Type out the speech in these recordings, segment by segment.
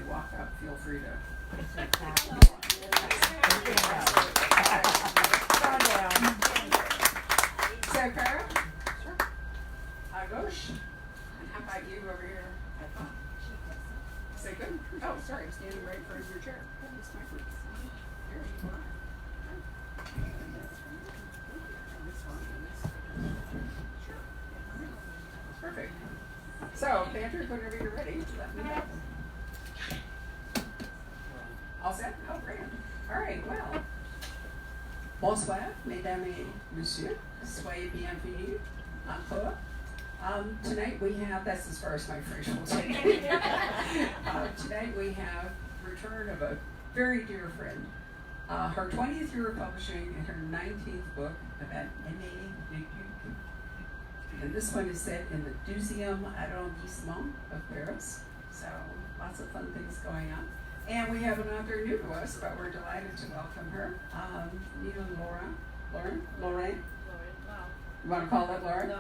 walk up, feel free to. So, Cara? Sure. Gauche. And how about you over here? Say good. Oh, sorry, I'm standing right in front of your chair. It's my first. Here you are. This one and this. Sure. Perfect. So, Patrick, whenever you're ready, let me know. All set? Oh, great. All right, well. Bonsoir, mesdames et messieurs. Soyez bienvenus encore. Tonight we have, that's as far as my French will take. Tonight we have return of a very dear friend. Her 20th year of publishing and her 19th book about Aimé de Duc. And this one is set in the 12e arrondissement of Paris. So lots of fun things going on. And we have an author new to us, but we're delighted to welcome her. You know Laurin? Laurin, wow. You want to call it Laurin?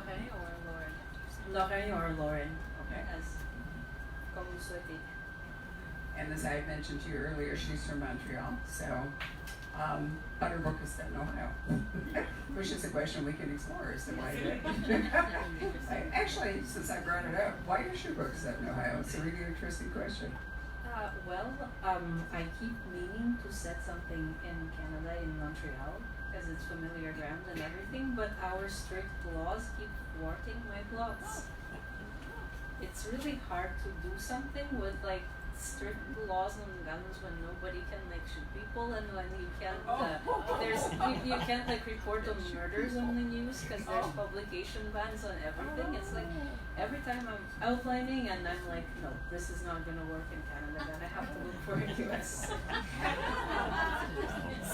Laurin or Laurin. Okay. As comme vous souhaitez. And as I mentioned to you earlier, she's from Montreal, so but her book is set in Ohio, which is a question we can explore as to why it actually, since I brought it up, why is your book set in Ohio? It's a really interesting question. I keep meaning to set something in Canada, in Montreal, because it's familiar ground and everything, but our strict laws keep thwarting my plots. It's really hard to do something with like strict laws on guns when nobody can like shoot people, and when you can't you can't like report on murders on the news because there's publication bans on everything. It's like every time I'm outlining and I'm like, no, this is not gonna work in Canada, then I have to look for a US.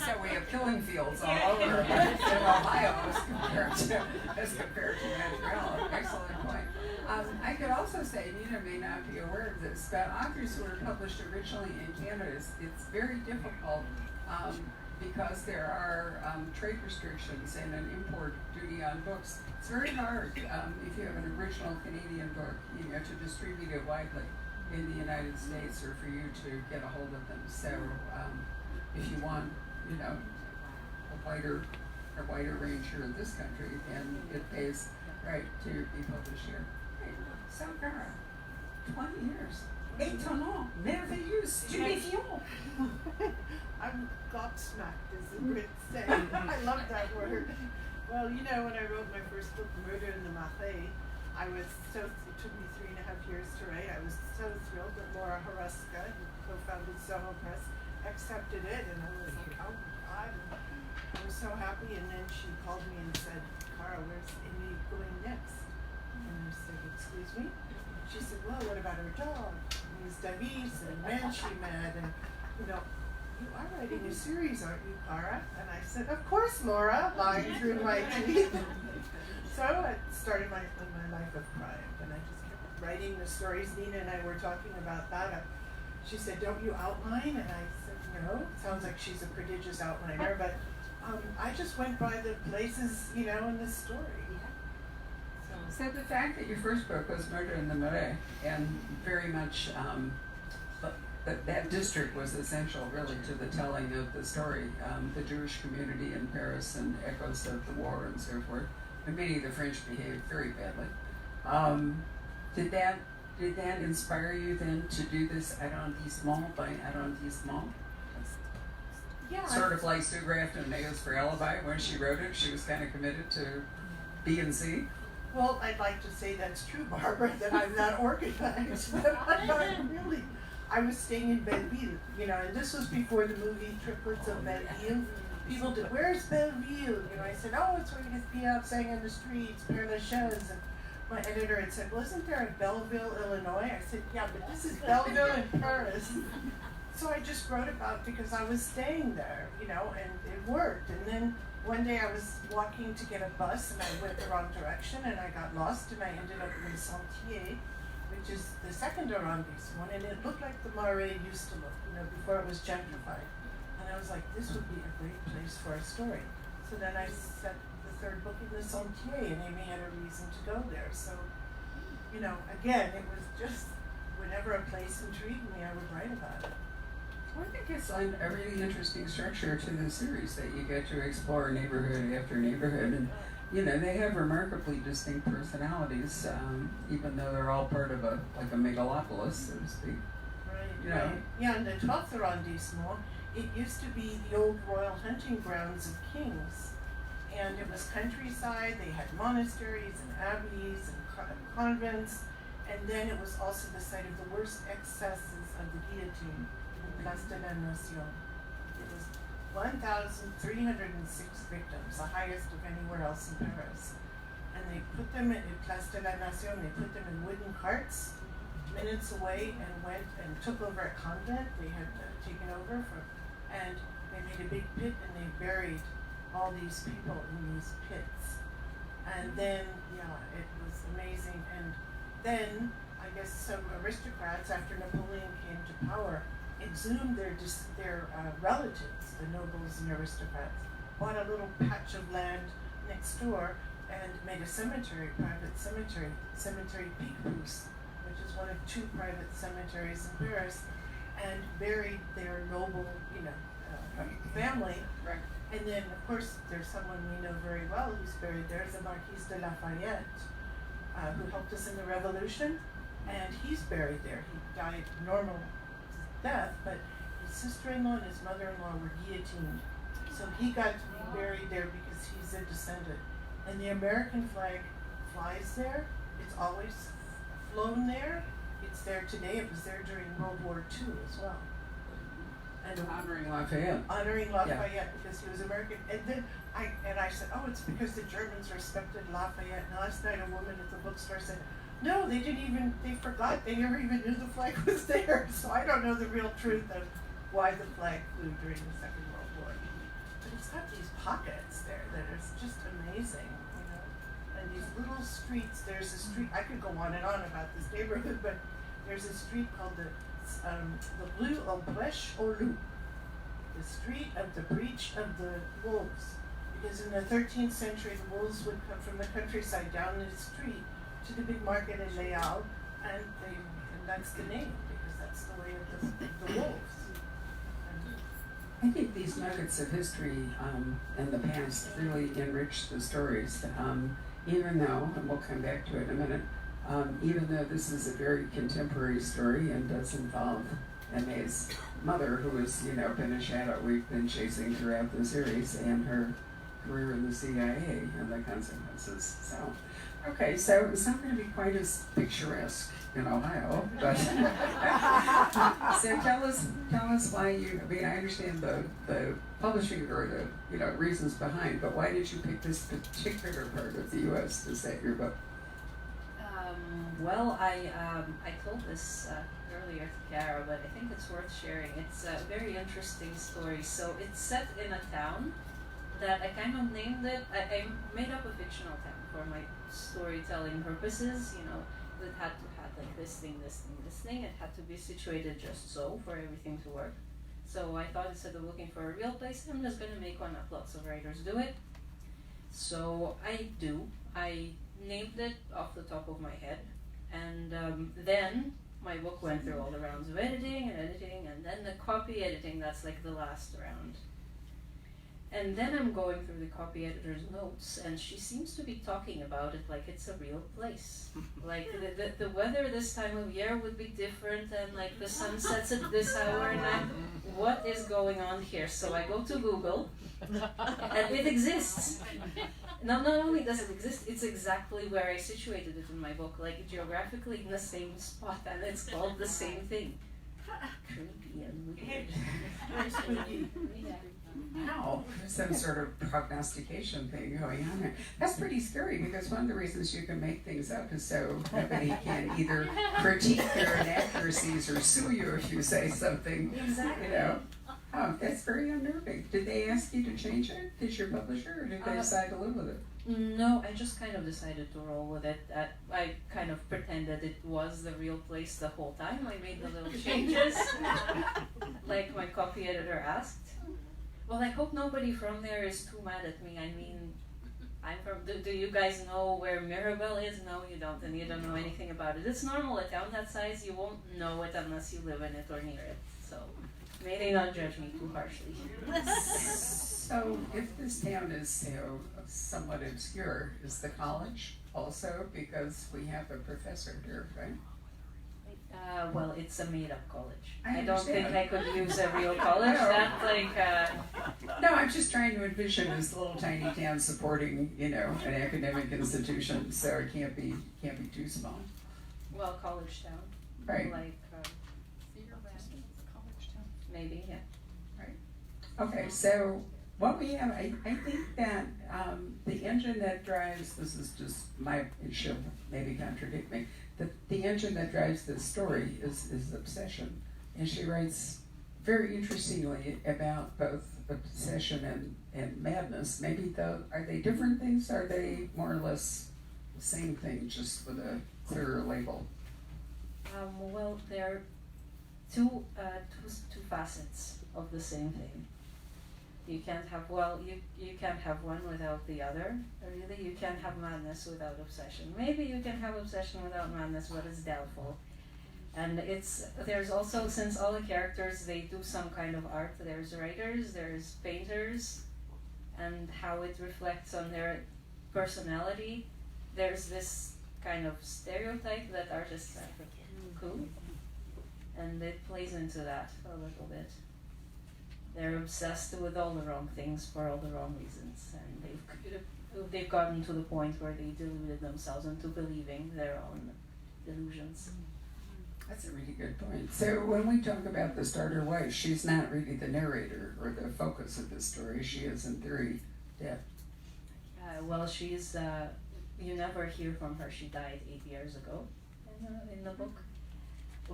So we have killing fields all over in Ohio as compared to Montreal. Excellent point. I could also say, Nina may not be aware of this, but authors who are published originally in Canada, it's very difficult because there are trade restrictions and an import duty on books. It's very hard if you have an original Canadian book, to distribute it widely in the United States or for you to get a hold of them. So if you want, a wider range here in this country, then it pays right to be published here. So, Cara, 20 years. Étonnant, merveilleux, stupéfiant. I'm gobsmacked, as the Brits say. I love that word. Well, when I wrote my first book, Murder in the Marais, it took me 3.5 years to write. I was so thrilled that Laura Haruska, who co-founded Soho Press, accepted it, and I was like, oh my God. I was so happy, and then she called me and said, Cara, where's Amy going next? And I said, excuse me? She said, well, what about her dog? He's Davis, and man she met, and you are writing a series, aren't you, Cara? And I said, of course, Laura, lying through my teeth. So I started my life of crime, and I just kept writing the stories. Nina and I were talking about that. She said, don't you outline? And I said, no. Sounds like she's a prodigious outliner, but I just went by the places, in the story. So the fact that your first book was Murder in the Marais, and very much that district was essential really to the telling of the story, the Jewish community in Paris and echoes of the war and so forth, and many of the French behaved very badly. Did that inspire you then to do this arrondissement by arrondissement? Yeah. Sort of like Sue Grafton Nails for Alibi, when she wrote it, she was kind of committed to B and C. Well, I'd like to say that's true, Barbara, that I'm not organized. But really, I was staying in Belleville, and this was before the movie Triplets of Belleville. People did, where's Belleville? I said, oh, it's where you get pee outside in the streets, Père Lachaise. And my editor had said, well, isn't there a Belleville, Illinois? I said, yeah, but this is Belleville in Paris. So I just wrote about because I was staying there, and it worked. And then one day I was walking to get a bus and I went the wrong direction and I got lost and I ended up in Sentier, which is the second arrondissement, and it looked like the Marais used to look, before it was gentrified. And I was like, this would be a great place for a story. So then I set the third book in the Sentier, and Amy had a reason to go there. So, again, it was just whenever a place intrigued me, I would write about it. Well, I think it's a really interesting structure to the series that you get to explore neighborhood after neighborhood, and they have remarkably distinct personalities, even though they're all part of a megalopolis, so to speak. Right, right. Yeah, and the 12th arrondissement, it used to be the old royal hunting grounds of kings, and it was countryside. They had monasteries and abbeys and convents, and then it was also the site of the worst excesses of the guillotine. Place de la Nation. It was 1,306 victims, the highest of anywhere else in Paris. And they put them in Place de la Nation, they put them in wooden carts minutes away and went and took over a convent they had taken over and they made a big pit and they buried all these people in these pits. And then, it was amazing. And then, I guess some aristocrats, after Napoleon came to power, exhumed their relatives, the nobles and aristocrats, bought a little patch of land next door and made a cemetery, private cemetery, Cemetery Picpus, which is one of 2 private cemeteries in Paris, and buried their noble, family. Right. And then, of course, there's someone we know very well who's buried there, is the Marquis de Lafayette, who helped us in the Revolution, and he's buried there. He died normal death, but his sister-in-law and his mother-in-law were guillotined. So he got to be buried there because he's a descendant. And the American flag flies there. It's always flown there. It's there today. It was there during World War II as well. And honoring Lafayette. Honoring Lafayette because he was American. And then I said, oh, it's because the Germans respected Lafayette. And last night a woman at the bookstore said, no, they forgot, they never even knew the flag was there. So I don't know the real truth of why the flag flew during the Second World War. But it's got these pockets there that are just amazing, And these little streets, there's a street, I could go on and on about this neighborhood, but there's a street called the Rue aux Brèches aux Loups, the street of the breach of the wolves. Because in the 13th century, the wolves would come from the countryside down the street to the big market in Leal, and that's the name, because that's the way of the wolves. I think these nuggets of history and the past really enrich the stories, even though, and we'll come back to it in a minute, even though this is a very contemporary story and does involve Aimé's mother, who has, been a shadow we've been chasing throughout the series, and her career in the CIA and the consequences. So, okay, so it's not going to be quite as picturesque in Ohio, but so tell us why I understand the publishing or the reasons behind, but why did you pick this particular part of the U.S. to set your book? Well, I told this earlier to Cara, but I think it's worth sharing. It's a very interesting story. So it's set in a town that I kind of named it. I made up a fictional town for my storytelling purposes. It had to have like this thing. It had to be situated just so for everything to work. So I thought instead of looking for a real place, I'm just gonna make one that lots of writers do it. So I named it off the top of my head, and then my book went through all the rounds of editing, and then the copy editing, that's like the last round. And then I'm going through the copy editor's notes, and she seems to be talking about it like it's a real place. Like the weather this time of year would be different, and like the sun sets at this hour, and what is going on here? So I go to Google, and it exists. Not only does it exist, it's exactly where I situated it in my book, like geographically in the same spot, and it's called the same thing. Creepy and weird. Wow, some sort of prognostication thing going on there. That's pretty scary, because one of the reasons you can make things up is so nobody can either critique their inaccuracies or sue you if you say something. Exactly. Oh, that's very unnerving. Did they ask you to change it? Did your publisher, or did they decide to live with it? No, I just kind of decided to roll with it. I kind of pretended it was the real place the whole time. I made the little changes, like my copy editor asked. Well, I hope nobody from there is too mad at me. I mean, I'm from. Do you guys know where Mirabel is? No, you don't, and you don't know anything about it. It's normal. A town that size, you won't know it unless you live in it or near it. So, may they not judge me too harshly. So, if this town is, somewhat obscure, is the college also, because we have a professor here, right? Well, it's a made-up college. I don't think understand. I could use a real college. No. That's like. No, I'm just trying to envision this little tiny town supporting, an academic institution, so it can't be too small. Well, college town. Right. Like. Maybe, yeah. Okay, so what we have, I think that the engine that drives, this is just my, she'll maybe contradict me, the engine that drives this story is obsession. And she writes very interestingly about both obsession and madness. Maybe are they different things? Are they more or less the same thing, just with a clearer label? Well, they're two facets of the same thing. You can't have, you can't have one without the other. Really, you can't have madness without obsession. Maybe you can have obsession without madness, but it's doubtful. And there's also, since all the characters, they do some kind of art. There's writers, there's painters, and how it reflects on their personality. There's this kind of stereotype that artists are cool, and it plays into that a little bit. They're obsessed with all the wrong things for all the wrong reasons, and they've gotten to the point where they deluded themselves into believing their own delusions. That's a really good point. So when we talk about the starter wife, she's not really the narrator or the focus of the story. She is, in theory, dead. Well, she's, you never hear from her. She died 8 years ago in the book.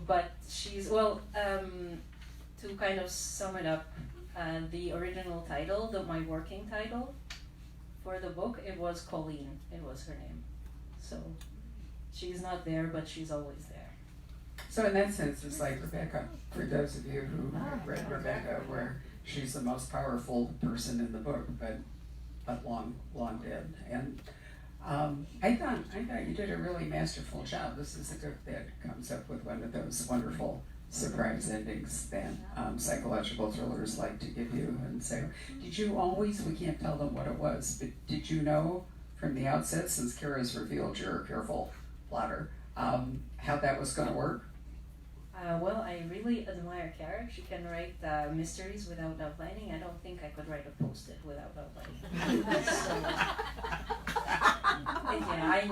But she's, to kind of sum it up, the original title, my working title for the book, it was Colleen. It was her name. So she's not there, but she's always there. So in that sense, it's like Rebecca, for those of you who have read Rebecca, where she's the most powerful person in the book, but long dead. And I thought you did a really masterful job. This is a book that comes up with one of those wonderful surprise endings that psychological thrillers like to give you. And so, did you always, we can't tell them what it was, but did you know from the outset, since Cara's revealed you're a careful plotter, how that was going to work? Well, I really admire Cara. She can write mysteries without outlining. I don't think I could write a post-it without outlining.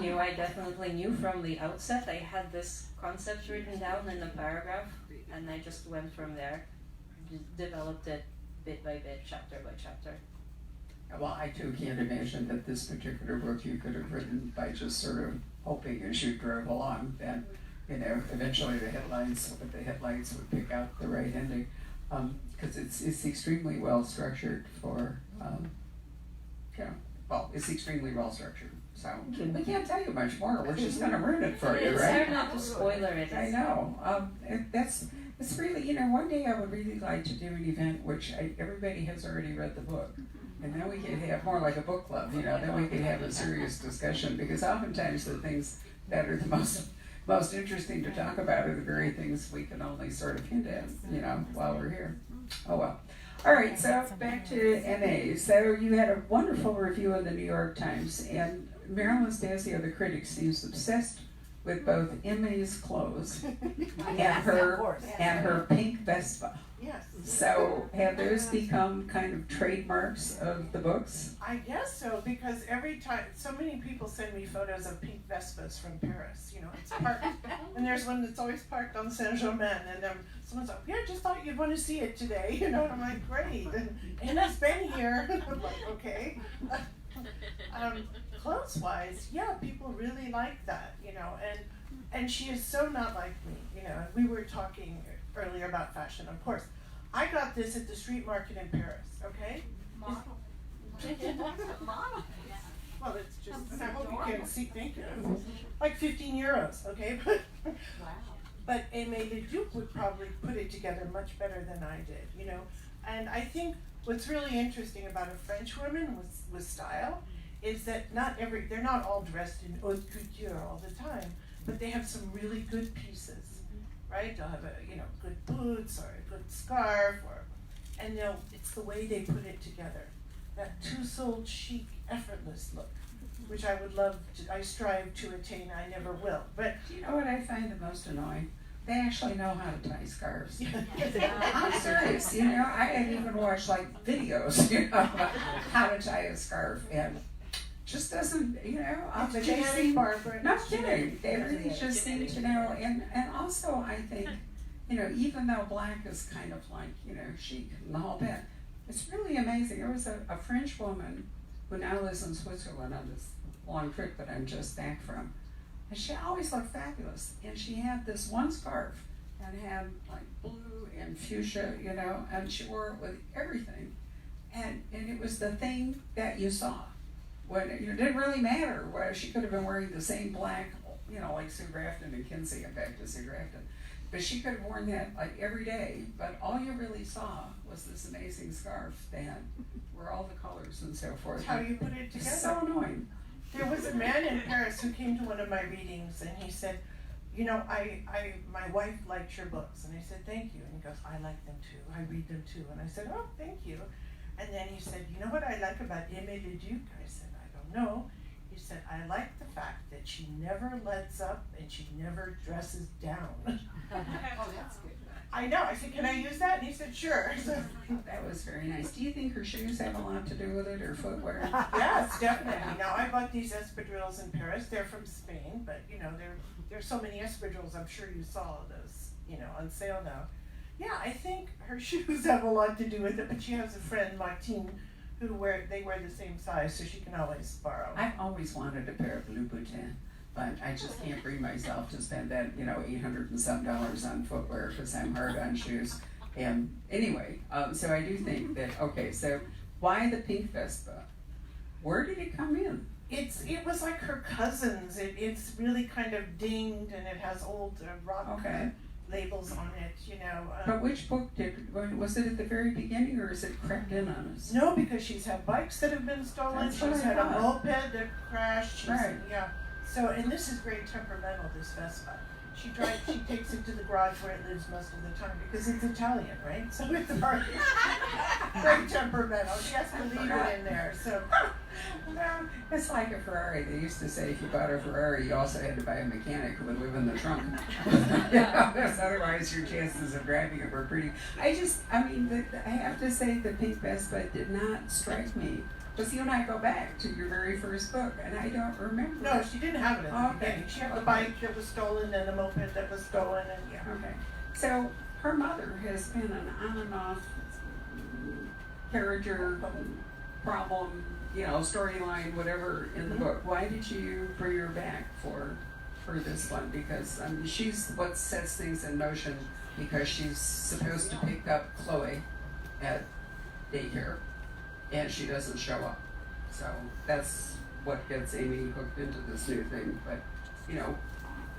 Yeah, I definitely knew from the outset. I had this concept written down in a paragraph, and I just went from there, developed it bit by bit, chapter by chapter. Well, I too can't imagine that this particular book you could have written by just sort of hoping as you drove along that, eventually the headlights would pick out the right ending, because it's extremely well structured for, it's extremely well structured. So we can't tell you much more. We're just going to ruin it for you, It's right? hard not to spoiler it. I know. It's really, one day I would really like to do an event which everybody has already read the book. And then we could have more like a book club, then we could have a serious discussion, because oftentimes the things that are the most interesting to talk about are the very things we can only sort of hint at, while we're here. Oh well. All right, so back to MA. So you had a wonderful review in the New York Times, and Marilyn Stasio, the critic, seems obsessed with both MA's clothes and her pink Vespa. Yes. So have those become kind of trademarks of the books? I guess so, because every time, so many people send me photos of pink Vespas from Paris, it's parked, and there's one that's always parked on Saint-Germain, and someone's like, yeah, just thought you'd want to see it today, and I'm like, great, and Anna's been here, I'm like, okay. Clothes-wise, yeah, people really like that, and she is so not like me, we were talking earlier about fashion, of course. I got this at the street market in Paris, okay? Model. Well, it's just, and I hope you can see, thank you. Like 15 euros, okay? But but Aimé Leduc would probably put it together much better than I did, And I think what's really interesting about a French woman with style is that they're not all dressed in haute couture all the time, but they have some really good pieces, right? They'll have good boots or a good scarf, and it's the way they put it together. That two-souled, chic, effortless look, which I would love to, I strive to attain, I never will. But Do you know what I find the most annoying? They actually know how to tie scarves. yeah. I'm serious, I had even watched like videos, about how to tie a scarf, and just doesn't, It's they genetic, seem, Barbara. no It's kidding, genetic. they really just seem to know, and also I think, even though black is kind of like, chic and the whole bit, it's really amazing. There was a French woman who now lives in Switzerland on this long trip that I'm just back from. And she always looked fabulous. And she had this one scarf that had like blue and fuchsia, and she wore it with everything. And it was the thing that you saw. When it didn't really matter whether she could have been wearing the same black, like Sue Grafton and Kinsey, in fact, to Sue Grafton. But she could have worn that like every day, but all you really saw was this amazing scarf that were all the colors and so forth. That's how you put it together. It's so annoying. There was a man in Paris who came to one of my readings, and he said, my wife liked your books. And I said, thank you. And he goes, I like them too. I read them too. And I said, oh, thank you. And then he said, you know what I like about Aimée Leduc? I said, I don't know. He said, I like the fact that she never lets up and she never dresses down. Oh, that's good. I know. I said, can I use that? And he said, sure. So, That was very nice. Do you think her shoes have a lot to do with it, or footwear? yes, definitely. Now, I bought these espadrilles in Paris. They're from Spain, but, there's so many espadrilles. I'm sure you saw those, on sale now. Yeah, I think her shoes have a lot to do with it, but she has a friend, Martine, who wear the same size, so she can always borrow. I've always wanted a pair of Louboutin, but I just can't bring myself to spend that, $800 and some on footwear because I'm hard on shoes. And anyway, so I do think that, okay, so why the pink Vespa? Where did it come in? It was like her cousin's. It's really kind of dinged, and it has old rock labels on it, But which book was it at the very beginning, or is it crept in on us? No, because she's had bikes that have been stolen. That's what She's I had a thought. moped that crashed. Right. Yeah. So, and this is very temperamental, this Vespa. She takes it to the garage where it lives most of the time because it's Italian, right? So it's very temperamental. She has to leave it in there. So Well, it's like a Ferrari. They used to say if you bought a Ferrari, you also had to buy a mechanic who would live in the trunk. Because otherwise your chances of driving it were pretty. I have to say the pink Vespa did not strike me. Because you and I go back to your very first book, and I don't remember. no, she didn't have it at the Okay. beginning. She had the bike that was stolen and the moped that was stolen, and yeah. Okay. So her mother has been an on and off character problem, storyline, whatever in the book. Why did you bring her back for this one? Because she's what sets things in motion, because she's supposed to pick up Chloe at daycare, and she doesn't show up. So that's what gets Amy hooked into this new thing. But,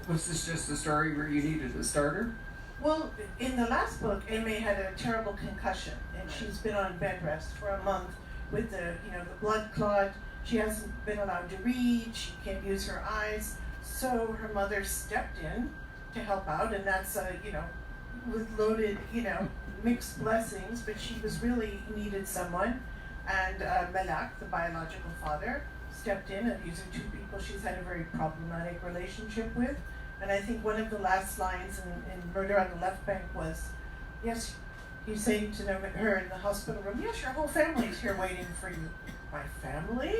was this just a story where you needed a starter? Well, in the last book, Aimée had a terrible concussion, and she's been on bed rest for a month with the blood clot. She hasn't been allowed to read. She can't use her eyes. So her mother stepped in to help out, and that's with loaded, mixed blessings. But she was really needed someone, and Melak, the biological father, stepped in, and these are two people she's had a very problematic relationship with. And I think one of the last lines in Murder on the Left Bank was, yes, he's saying to her in the hospital room, yes, your whole family's here waiting for you. My family?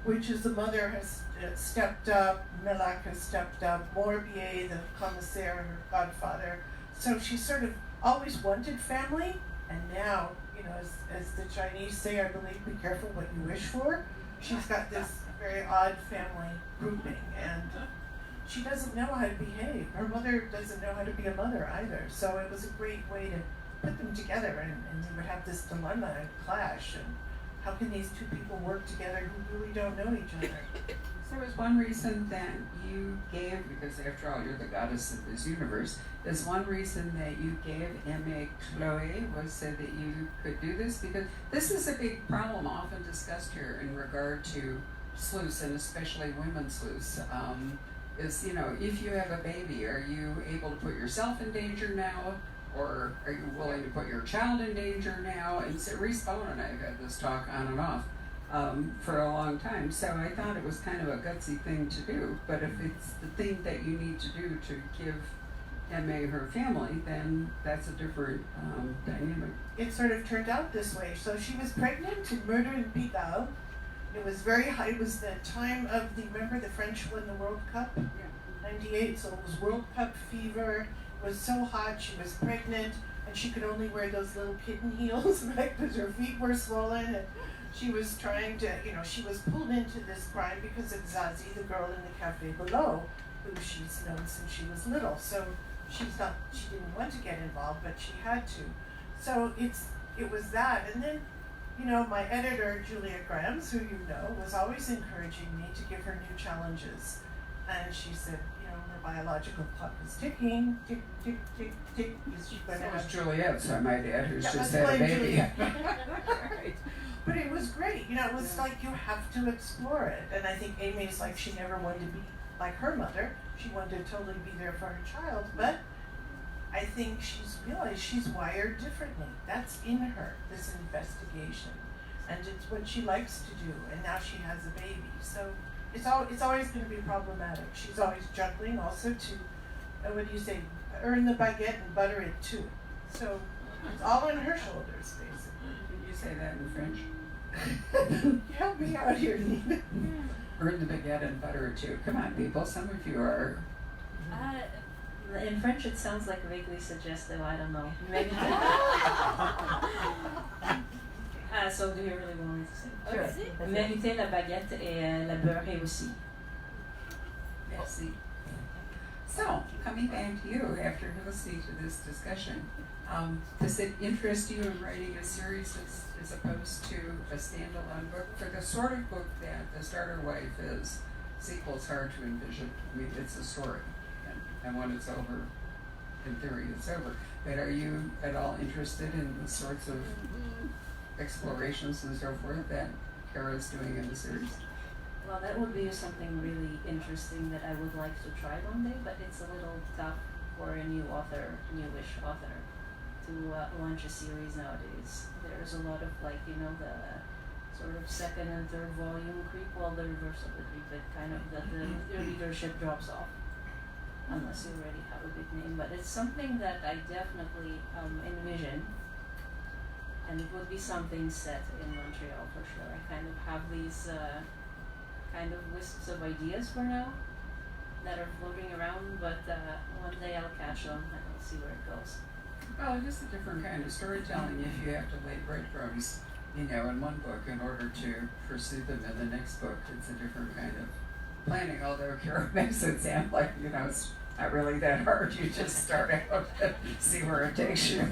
Which is the mother has stepped up, Melak has stepped up, Morbier, the commissaire, her godfather. So she sort of always wanted family, and now, as the Chinese say, I believe, be careful what you wish for. She's got this very odd family grouping, and she doesn't know how to behave. Her mother doesn't know how to be a mother either. So it was a great way to put them together, and they would have this dilemma and clash. And how can these two people work together who really don't know each other? So there was one reason that you gave, because after all, you're the goddess of this universe, there's one reason that you gave Aimée Chloe was so that you could do this, because this is a big problem often discussed here in regard to sleuths, and especially women sleuths, is, you know, if you have a baby, are you able to put yourself in danger now? Or are you willing to put your child in danger now? And so Reese Bone and I have had this talk on and off for a long time. So I thought it was kind of a gutsy thing to do. But if it's the thing that you need to do to give Emma her family, then that's a different dynamic. It sort of turned out this way. So she was pregnant to Murder in Pigalle. It was very high. It was the time of remember the French won the World Cup? Yeah. 98, so it was World Cup fever. It was so hot, she was pregnant, and she could only wear those little kitten heels, right, because her feet were swollen, and she was trying to, you know, she was pulled into this crime because of Zazie, the girl in the cafe below, who she's known since she was little. So she didn't want to get involved, but she had to. So it was that, and then, you know, my editor, Julia Grams, who you know, was always encouraging me to give her new challenges. And she said, you know, her biological clock was ticking, tick, tick, tick, tick. She's going to have Juliet, so I might add, who's just let's had a blame baby. Juliet. Right. But it was great. You know, it was like you have to explore it. And I think Amy's like she never wanted to be like her mother. She wanted to totally be there for her child. But I think she's realized she's wired differently. That's in her, this investigation. And it's what she likes to do. And now she has a baby. So it's always going to be problematic. She's always juggling also to, what do you say, earn the baguette and butter it too. So it's all on her shoulders, basically. Did you say that in French? Help me out here, Nina. Earn the baguette and butter it too. Come on, people. Some of you are. In French, it sounds like vaguely suggestive. I don't know. Maybe. So do you really want me to say? Sure. Mériter la baguette et la beurre aussi. Merci. So, coming back to you after listening to this discussion, does it interest you in writing a series as opposed to a standalone book? For the sort of book that The Starter Wife is, sequel's hard to envision. I mean, it's a story, and when it's over, in theory, it's over. But are you at all interested in the sorts of explorations and so forth that Cara's doing in the series? Well, that would be something really interesting that I would like to try one day, but it's a little tough for a newish author to launch a series nowadays. There's a lot of the sort of second and third volume creep, well, the reverse of the creep, but kind of the readership drops off unless you already have a big name. But it's something that I definitely envision. And it would be something set in Montreal for sure. I kind of have these kind of wisps of ideas for now that are floating around, but one day I'll catch them and I'll see where it goes. Well, it is a different kind of storytelling if you have to lay breadcrumbs, in one book in order to pursue them in the next book. It's a different kind of planning, although Cara makes it sound like, it's not really that hard. You just start out and see where it takes you.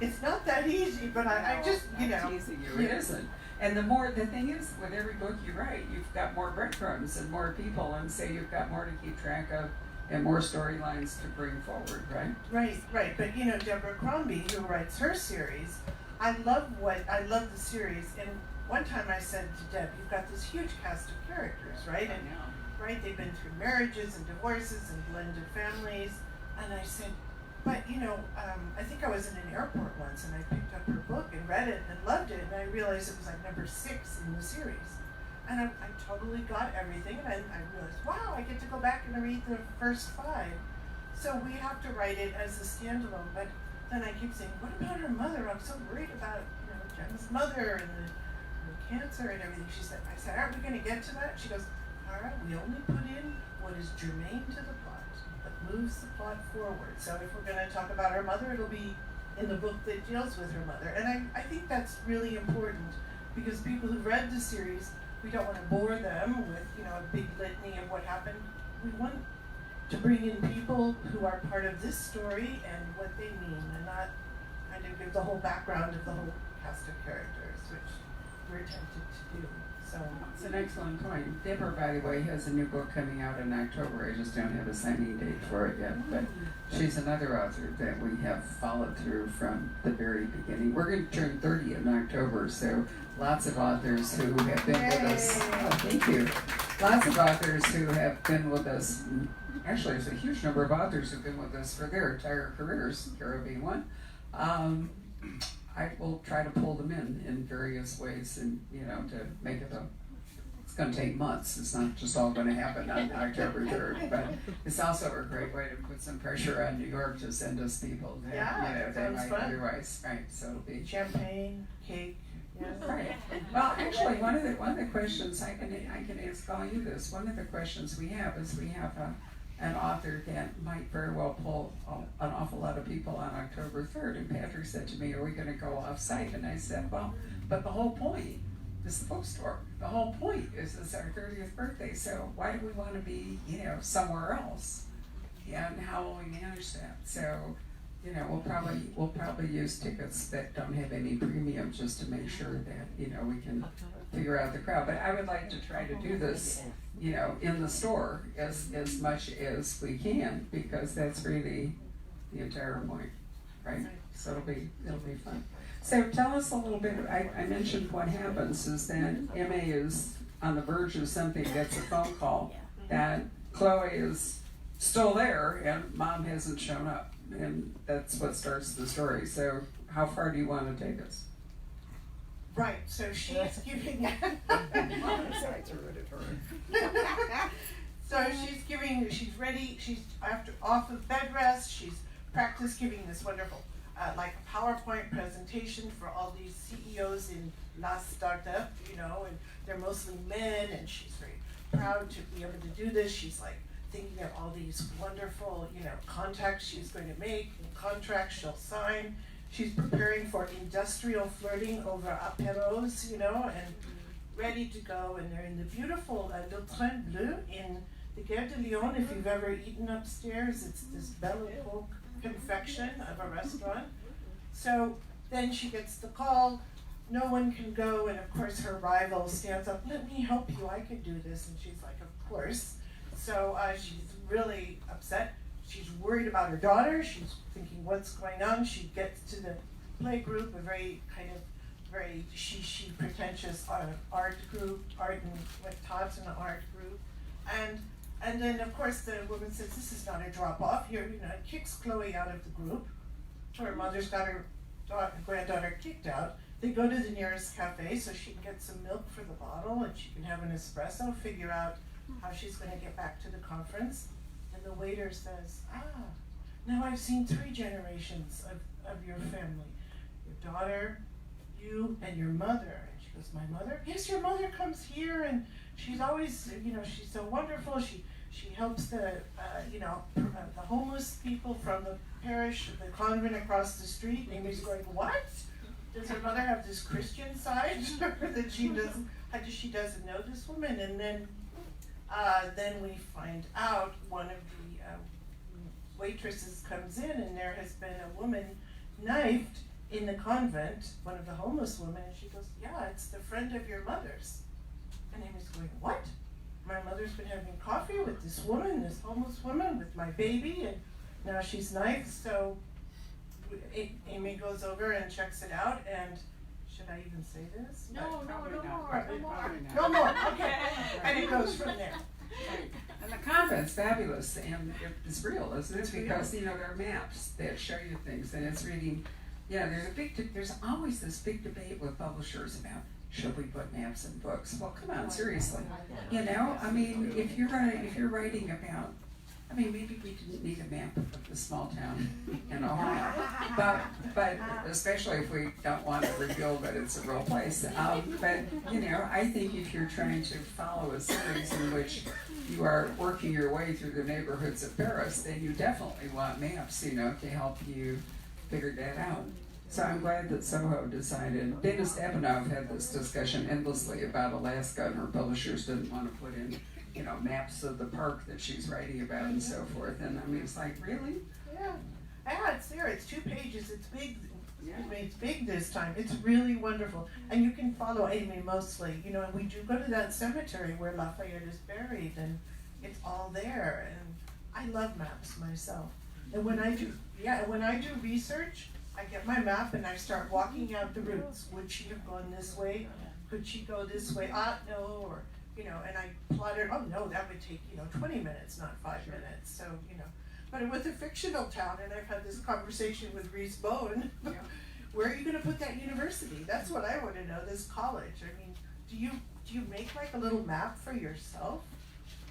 It's not that easy, but I just, Teasing you. It isn't. And the thing is, with every book you write, you've got more breadcrumbs and more people, and so you've got more to keep track of and more storylines to bring forward, right? Right. But Deborah Crombie, who writes her series, I love the series. And one time I said to Deb, you've got this huge cast of characters, right? And right, they've been through marriages and divorces and blended families. And I said, but I think I was in an airport once and I picked up her book and read it and loved it, and I realized it was like number 6 in the series. And I totally got everything, and I realized, wow, I get to go back and read the first 5. So we have to write it as a standalone, but then I keep saying, what about her mother? I'm so worried about, Jen's mother and the cancer and everything. I said, aren't we going to get to that? She goes, Cara, we only put in what is germane to the plot, that moves the plot forward. So if we're going to talk about her mother, it'll be in the book that deals with her mother. And I think that's really important, because people who've read the series, we don't want to bore them with, a big litany of what happened. We want to bring in people who are part of this story and what they mean, and not kind of give the whole background of the whole cast of characters, which we're tempted to do. So It's an excellent point. Deborah, by the way, has a new book coming out in October. I just don't have a signing date for it yet. But she's another author that we have followed through from the very beginning. We're going to turn 30 in October, so lots of authors who have been with us. Oh, thank you. Lots of authors who have been with us. Actually, there's a huge number of authors who've been with us for their entire careers, Cara being one. I will try to pull them in various ways, and to make it it's going to take months. It's not just all going to happen on October 3rd, but it's also a great way to put some pressure on New York to send us people that they might otherwise, right? So it'll be champagne, cake. Yeah. Right. Well, actually, one of the questions I can ask all you this. One of the questions we have is we have an author that might very well pull an awful lot of people on October 3rd. And Patrick said to me, "Are we going to go off-site?" And I said, "Well, but the whole point is the bookstore. The whole point is it's our 30th birthday. So why do we want to be, somewhere else? And how will we manage that?" So, we'll probably use tickets that don't have any premium just to make sure that, we can figure out the crowd. But I would like to try to do this, in the store as much as we can, because that's really the entire point, right? So it'll be fun. So tell us a little bit. I mentioned what happens is that MA is on the verge of something, gets a phone call that Chloe is still there and mom hasn't shown up, and that's what starts the story. So how far do you want to take us? Right, so she's giving so she's ready, she's off of bed rest, she's practiced giving this wonderful like a PowerPoint presentation for all these CEOs in La Startup, and they're mostly men, and she's very proud to be able to do this. She's like thinking of all these wonderful, contacts she's going to make and contracts she'll sign. She's preparing for industrial flirting over apéros, and ready to go. And they're in the beautiful Le Train Bleu in the Gare de Lyon. If you've ever eaten upstairs, it's this Belle Epoque confection of a restaurant. So then she gets the call. No one can go, and of course her rival stands up. "Let me help you. I can do this." And she's like, "Of course." So she's really upset. She's worried about her daughter. She's thinking, what's going on? She gets to the play group, a very kind of very she pretentious art group, art and what taught in an art group, and then of course the woman says, "This is not a drop off here," kicks Chloe out of the group. Her mother's got her granddaughter kicked out. They go to the nearest cafe so she can get some milk for the bottle and she can have an espresso, figure out how she's going to get back to the conference. And the waiter says, "Now I've seen 3 generations of your family. Your daughter, you, and your mother." And she goes, "My mother?" "Yes, your mother comes here, and she's always, she's so wonderful. She helps the homeless people from the parish, the convent across the street." And he's going, "What? Does her mother have this Christian side that she doesn't know this woman?" And then we find out one of the waitresses comes in, and there has been a woman knifed in the convent, one of the homeless women, and she goes, "Yeah, it's the friend of your mother's." And Amy's going, "What? My mother's been having coffee with this woman, this homeless woman, with my baby, and now she's knifed." So Amy goes over and checks it out, and should I even say this? No more, okay. And it goes from there. And the convent's fabulous, and it's real, isn't it? Because, there are maps that show you things, and it's reading, there's always this big debate with publishers about, should we put maps in books? Well, come on, seriously. If you're writing about, maybe we didn't need a map of the small town in Ohio, but especially if we don't want to reveal that it's a real place. But I think if you're trying to follow a series in which you are working your way through the neighborhoods of Paris, then you definitely want maps, to help you figure that out. So I'm glad that Soho decided. Dana Stepanov had this discussion endlessly about Alaska, and her publishers didn't want to put in maps of the park that she's writing about and so forth. And it's like, really? Yeah, it's there. It's 2 pages. It's big. Excuse me, it's big this time. It's really wonderful. And you can follow Amy mostly, you know, and we do go to that cemetery where Lafayette is buried, and it's all there. And I love maps myself. And when I do research, I get my map and I start walking out the routes. Would she have gone this way? Could she go this way? No, or, you know, and I plotted, oh no, that would take, 20 minutes, not 5 minutes. So, but with a fictional town, and I've had this conversation with Reese Bowen, where are you gonna put that university? That's what I wanna know, this college. I mean, do you make like a little map for yourself?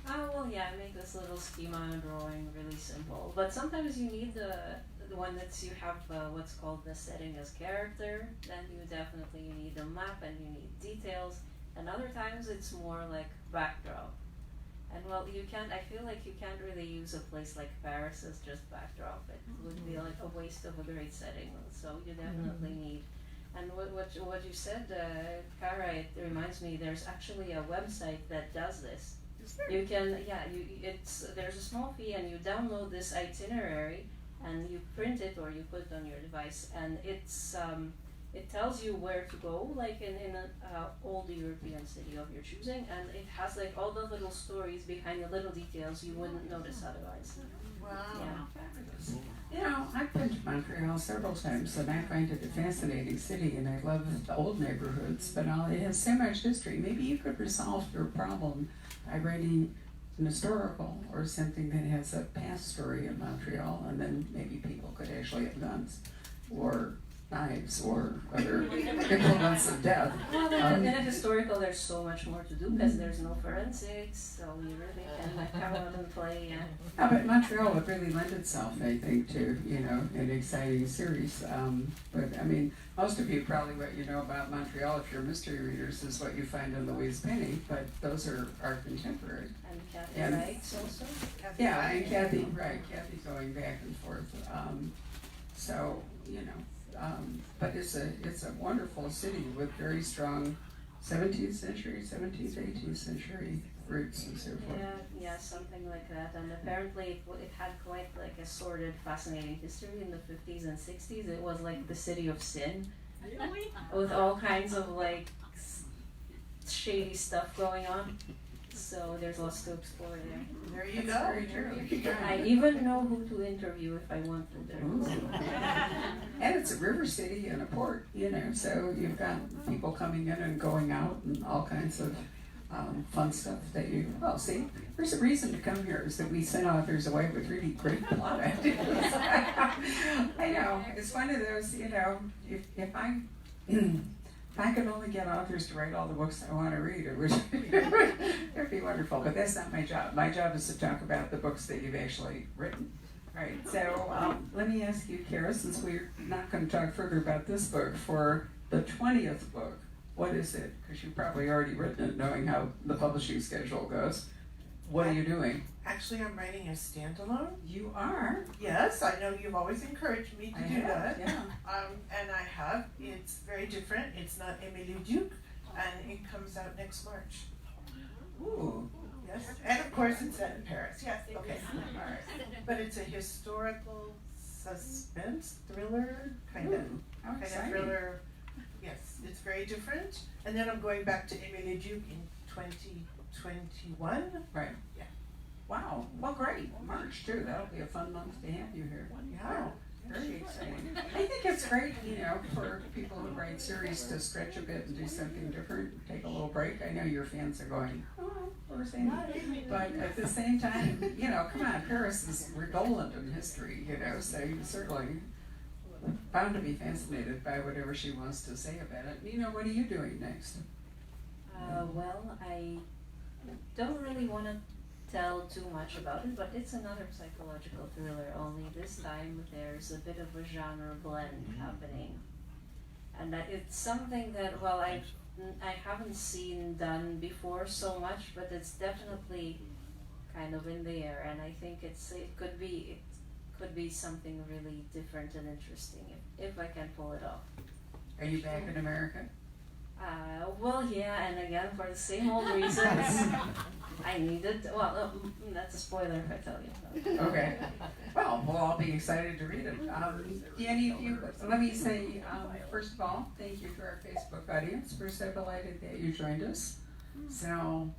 Well, yeah, I make this little schema drawing really simple. But sometimes you need the one that's you have what's called the setting as character. Then you definitely need a map and you need details. And other times it's more like backdrop. And well, I feel like you can't really use a place like Paris as just backdrop. It would be like a waste of a great setting. So you definitely need. And what you said, Cara, it reminds me. There's actually a website that does this. You can, there's a small fee, and you download this itinerary, and you print it or you put it on your device, and it tells you where to go, like in an old European city of your choosing, and it has like all the little stories behind the little details you wouldn't notice otherwise. Wow. Yeah. Fabulous. I've been to Montreal several times, and I find it a fascinating city, and I love the old neighborhoods, but it has so much history. Maybe you could resolve your problem by writing an historical or something that has a past story in Montreal, and then maybe people could actually have guns or knives or other implements of death. Well, in a historical, there's so much more to do because there's no forensics, so you really can come out and play. Yeah, but Montreal would really lend itself, I think, to an exciting series. But I mean, most of you probably what you know about Montreal, if you're mystery readers, is what you find in Louise Penny. But those are our contemporary. And Kathy Wright also. Yeah, and Kathy going back and forth. But it's a wonderful city with very strong 17th century, 18th century roots and so forth. Yeah, something like that. And apparently it had quite like a sordid, fascinating history in the 50s and 60s. It was like the city of sin, with all kinds of like shady stuff going on. So there's lots to explore there. There you go. Very true. I even know who to interview if I want to there. And it's a river city and a port, so you've got people coming in and going out and all kinds of fun stuff that see, there's a reason to come here is that we send authors away with really great plot ideas. I know, it's one of those, if I could only get authors to write all the books I want to read, it would be wonderful. But that's not my job. My job is to talk about the books that you've actually written. Right. So let me ask you, Cara, since we're not going to talk further about this book, for the 20th book, what is it? Because you've probably already written it, knowing how the publishing schedule goes. What are you doing? Actually, I'm writing a standalone. You are? Yes, I know you've always encouraged me to do that. Yeah. And I have. It's very different. It's not Emily Duke, and it comes out next March. Ooh. Yes, and of course it's set in Paris. Yes, okay. All right. But it's a historical suspense thriller kind of thriller. Yes, it's very different. And then I'm going back to Emily Duke in 2021. Right. Yeah. Wow. Well, great. March too. That'll be a fun month to have you here. Yeah. Very exciting. I think it's great, for people who write series to stretch a bit and do something different, take a little break. I know your fans are going, where's Amy? But at the same time, come on, Paris is redolent in history, so you're certainly bound to be fascinated by whatever she wants to say about it. What are you doing next? Well, I don't really want to tell too much about it, but it's another psychological thriller, only this time there's a bit of a genre blend happening. And that it's something that, I haven't seen done before so much, but it's definitely kind of in the air, and I think it could be something really different and interesting if I can pull it off. Are you back in America? Yeah, and again, for the same old reasons. I needed. Well, that's a spoiler if I tell you. Okay. Well, we'll all be excited to read it. Danny, if you, let me say, first of all, thank you to our Facebook audience. We're so delighted that you joined us. So,